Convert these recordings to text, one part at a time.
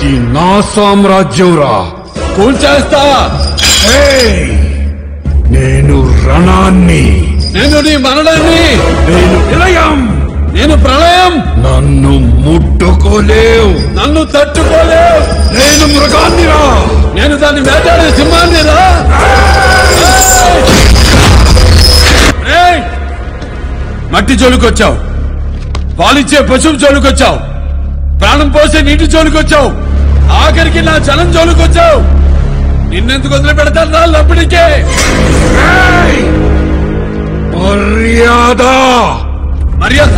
ఇది నా సామ్రాజ్యం రా. కూల్చేస్తా. నేను రణాన్ని, నేను నీ మరణాన్ని, నేను విలయం, నేను ప్రళయం. నన్ను ముట్టుకోలేవు, నన్ను తట్టుకోలేవు. నేను మృగాన్ని రా, నేను దాన్ని వేటాడే సింహాన్ని రా. మట్టి జోలికొచ్చావు, పాలిచ్చే పశువు జోలికొచ్చావు, ప్రాణం పోసే నీటి జోలికొచ్చావు, ఆఖరికి నా జనం జోలికొచ్చావు. నిన్నెందుకు వదిలి పెడతాను రా లబ్బడికే. మర్యాద, మర్యాద,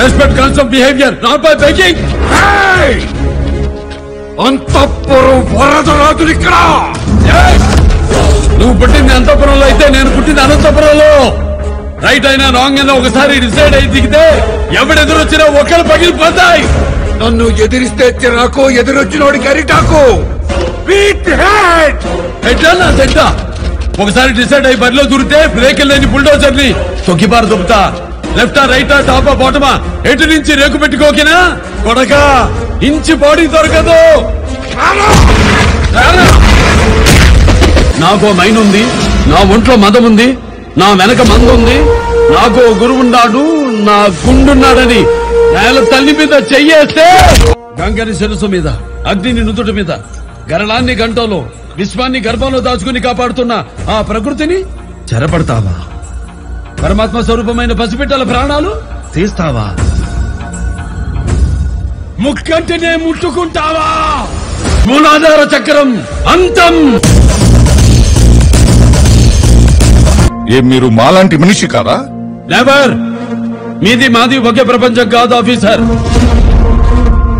respect comes of behaviour, not by begging. అంతఃపురం వరదరాజులు ఇక్కడ. నువ్వు పుట్టింది అంతఃపురంలో అయితే నేను పుట్టింది అనంతపురంలో. రైట్ అయినా రాంగ్ అయినా ఒకసారి డిసైడ్ అయి దిగితే ఎవడెదురొచ్చినా ఒకరు పగిలిపోతాయి. నన్ను ఎదిరిస్తే చిరాకు, ఎదురొచ్చినోడికి అరిటాకు. ఒకసారి డిసైడ్ అయి బరిలో దూరితే బ్రేక్ లేని బుల్డోజర్ని తొక్కిపారు దుబ్బుతా. లెఫ్టా రైటా టాపా బాటమా ఎటు నుంచి రేకు పెట్టుకోకినా కొడక ఇంచి బాడీ దొరకదు. నాకో మైన్ ఉంది, నా ఒంట్లో మదం ఉంది, నా వెనక మందు ఉంది, నాకు గురువున్నాడు, నా గుండున్నాడని నేల తల్లి మీద చెయ్యేస్తే గంగని శిరసు మీద, అగ్నిని నుదుటి మీద, గరళాన్ని గంటలో, విశ్వాన్ని గర్భంలో దాచుకుని కాపాడుతున్న ఆ ప్రకృతిని చెరపడతావా? పరమాత్మ స్వరూపమైన పసిబిడ్డల ప్రాణాలు తీస్తావా? ముక్కంటినే ముట్టుకుంటావా? మూలాధార చక్రం అంతం. మీరు మాలాంటి మనిషి కాదా? నెవర్. మీది మాది ఒకే ప్రపంచం కాదు ఆఫీసర్.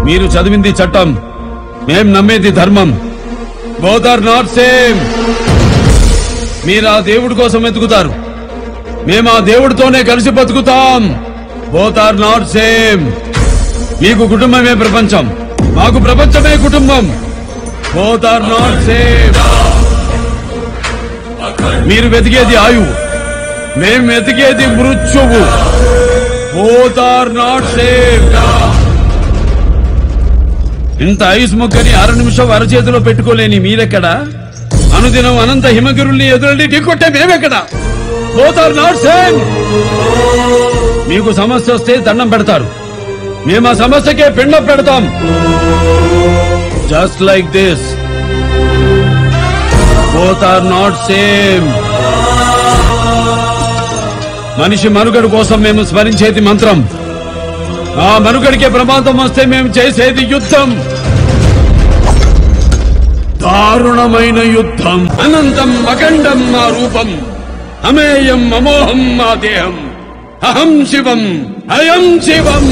మీరు చదివింది చట్టం, మేం నమ్మేది ధర్మం. Both are not same. మీరు ఆ దేవుడి కోసం వెతుకుతారు, మేము ఆ దేవుడితోనే కలిసి బతుకుతాం. Both are not same. మీకు కుటుంబమే ప్రపంచం, మాకు ప్రపంచమే కుటుంబం. Both are not same. మీరు వెతికేది ఆయువు, మేం వెతికేది మృత్యువు. Both are not same. ఇంత ఐస్ ముక్కని 6 నిమిషం అరచేతిలో పెట్టుకోలేని మీరెక్కడా? అనుదినం అనంత హిమగిరుల్ని ఎదురెళ్ళి ఢీకొట్టే మేమెక్కడా? Both are not same. మీకు సమస్య వస్తే దండం పెడతారు, మేము ఆ సమస్యకే పిండం పెడతాం. Just like this. Both are not same. మనిషి మనుగడ కోసం మేము స్మరించేది మంత్రం, ఆ మనుగడికే ప్రమాదం వస్తే మేము చేసేది యుద్ధం. దారుణమైన యుద్ధం. అనంతం అఖండం మా రూపం, అమేయం అమోహం మా దేహం. అహం శివం, అయం శివం.